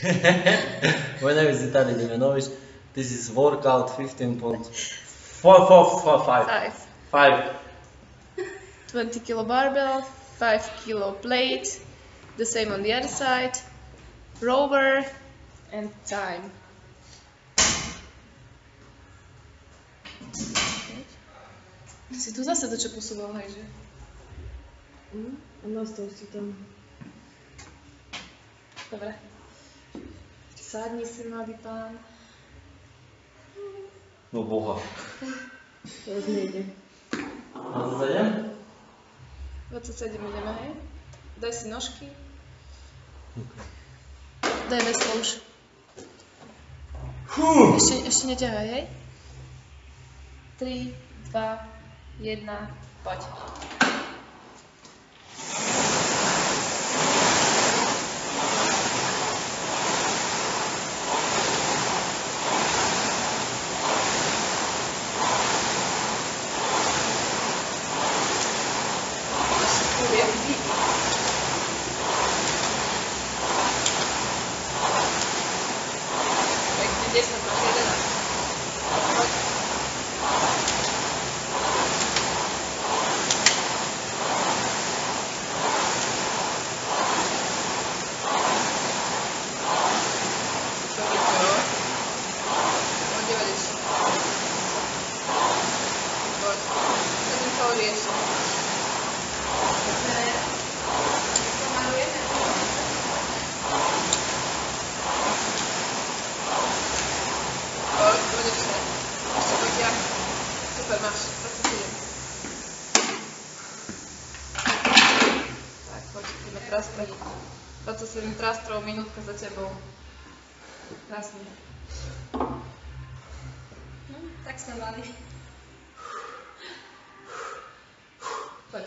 My name is Vitaly Demjanovic. This is workout 15.5. 20 kilo barbell, 5 kilo plate, the same on the other side, rower and time. Si tu zase to čo posúval, hejže? A nastav si tam. Dobre. Sadni si, mladý pán. No boha. Teraz nejde. 27? 27 ideme, hej? Daj si nožky. Daj veslo už. Ešte neťahaj, hej? 3, 2, 1, poď. Super, máš 27. Tak, poď, ideme trastrať. 27 trastrov, minútka za tebou. Krásne. Tak sme mali. Poď.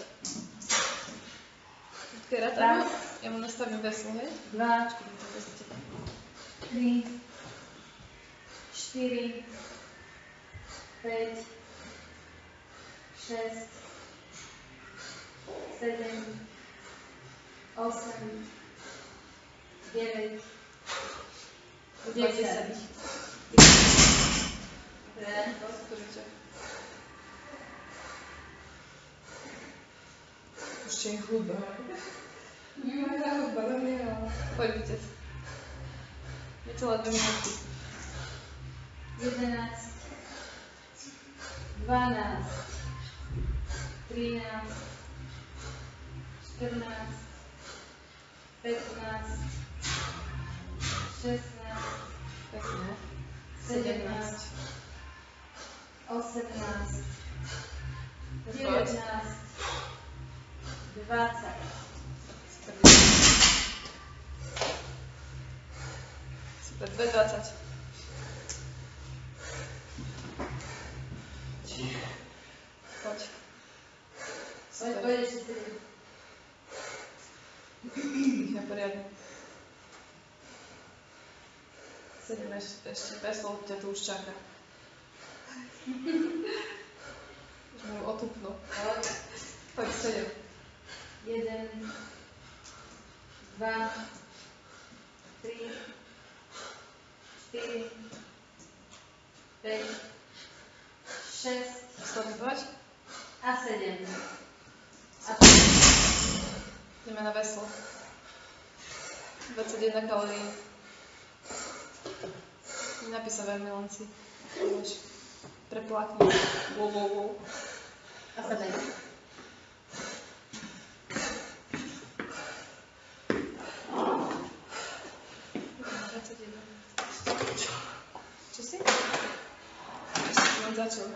Keď rátam, ja mu nastavím veslo, hej? 2, 3, 4, 5, 6, 7, 8, 9, 10. Dobre. Ešte je hudba. Nemá hudba, nemá. Poď, víťaz. Necelé 2 minúty. 11, 12, 13, 14, 15, 16, Pekne. 17, 18, 19, 20. Super, 2,20. Poď. Poď ešte si. Dýchaj poriadne. 7 ešte veslo, ťa tu už čaká. Už mu otupnú. Poď, 7. 1, 2, 3, 4, 5, 6 Sledovať. a 7. A Ideme na veslo. 21 kalórií. Nenapí sa veľmi lanci. Preplákni. Wow. a sadaj. Čo si? Ešte som začal.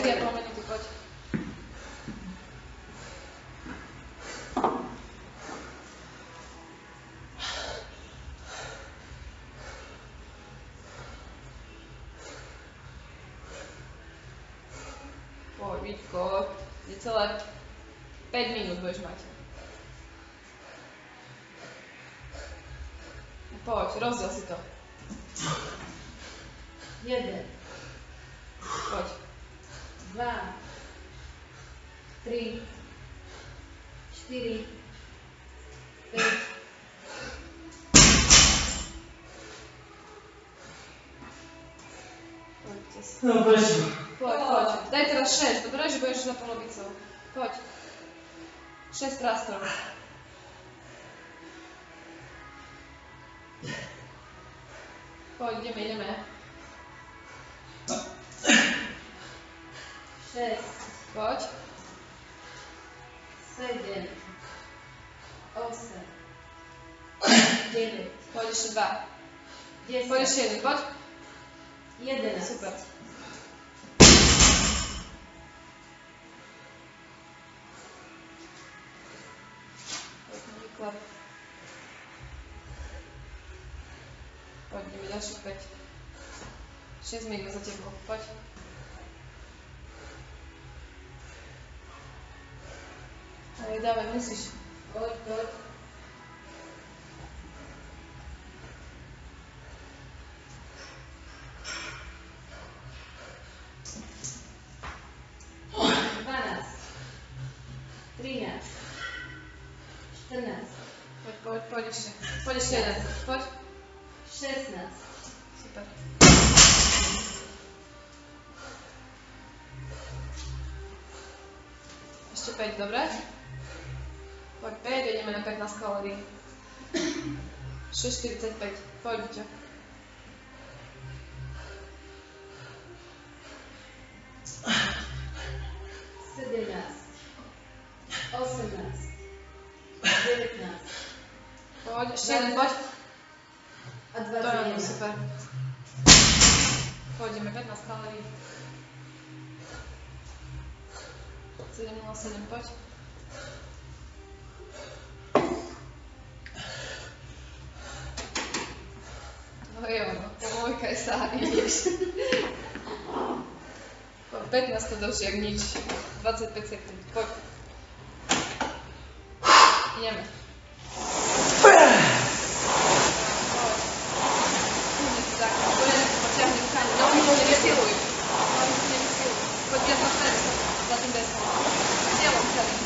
3,5 minúty, poď. Poď, Vítko, necelé 5 minút budeš mať. Poď, rozdiel si to. 1, Poď. 2, 3, 4, 5. Poďte si. No prečo? Poď, poď. Daj teraz 6, dobre, že budeš za polobicou. Poď. 6 trástrov. Poď, ideme. 6, Poď. 7, 8, 9, Poď ešte 2. 10, Poď ešte 1, poď. 11. Super. Poď na výklad. Poď, ideme ďalších 5. 6 minút za tebou, poď. Ale dávaj, musíš. Poď. 13, 14, Poď ešte. Poď ešte jeden. Poď. 16, Super. Ešte 5, dobre? Poď 5, ideme na 15 kalórií. 6,45. Poď, Víťo. Poď, ešte jeden, poď. a To je 21. super. Pôjdeme 15 kalórií. 7,07, poď. No jo, no, pomôjkaj sa, ideš. 15 to dlhšie, jak nič. 25 sekúnd, poď. Ideme. Poď viac na stred, za tým deskom. Telom celým.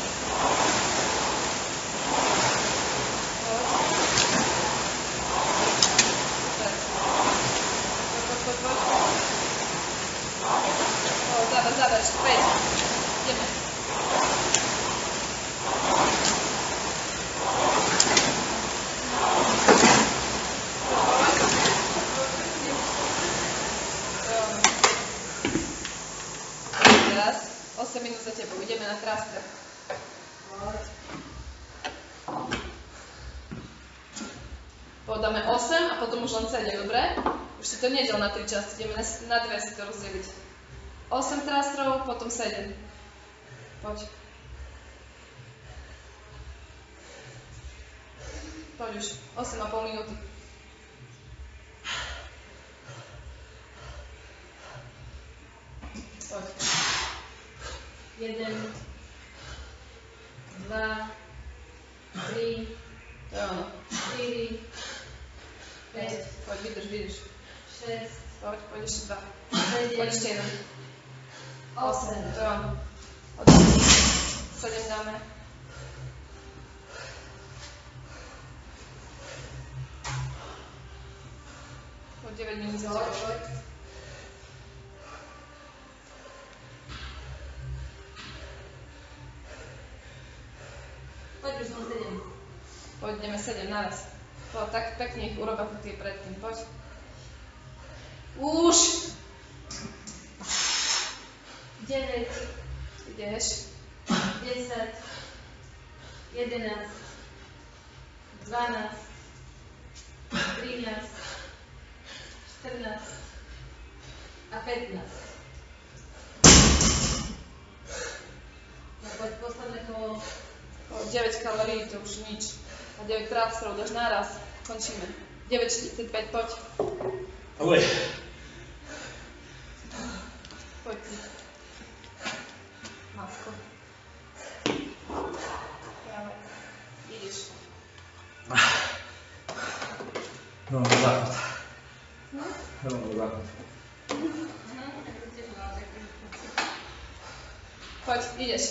Poď. Super. Poď. Záber, ešte 5. Ideme. Teraz 8 minút za tebou, ideme na trastre. Podáme 8 a potom už len 7, dobre? Už si to nedel na 3 časti, ideme na 2 si to rozdeliť. 8 trastrov, potom 7. Poď. Poď už, 8,5 minúty. Poď. 1, 2, 3, To je ono. 4, 5, Poď, vydrž. 6, Poď ešte 2. 7, Poď ešte 1. 8. To je ono. Oddám. 7 dáme. Poď 9 minút za tebou. Poď už som 7. Poď, ideme 7 naraz. Poď, tak pekne ich urob ako tie predtým. Poď. Už! 9, Ideš. 10, 11, 12, 13, 14 a 15. 9 kalórií, to už nič. A 9 trácrov dáš naraz. Končíme. 9,45, poď. Oj. Poď si. Masko. Práve. Ideš. No, záchod. No, záchod. Poď, ideš.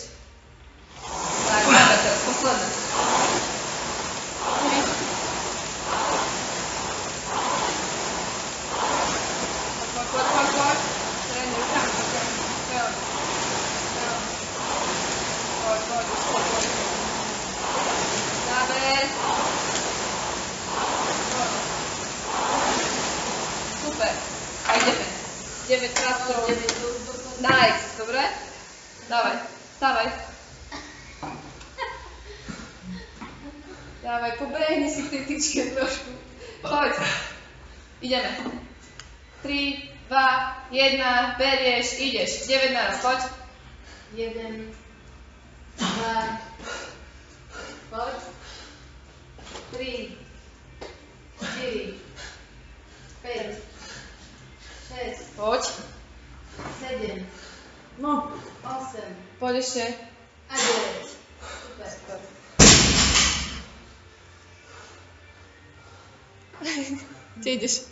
Tak, máme teraz, posledné. Poď. Trénuj, rukami. Veľmi. Poď, poď. Záber. Super. A ideme. 9 krátov. Nice, dobre? Dávaj, stávaj. Dávaj, pobehni si k tej tyčke trošku. Poď. Ideme. 3, 2, 1, berieš, ideš. 9 naraz, poď. 1, 2, poď. 3, 4, 5, 6, Poď. 7, No, 8 Poď ešte. a 9. Super. Kde ideš?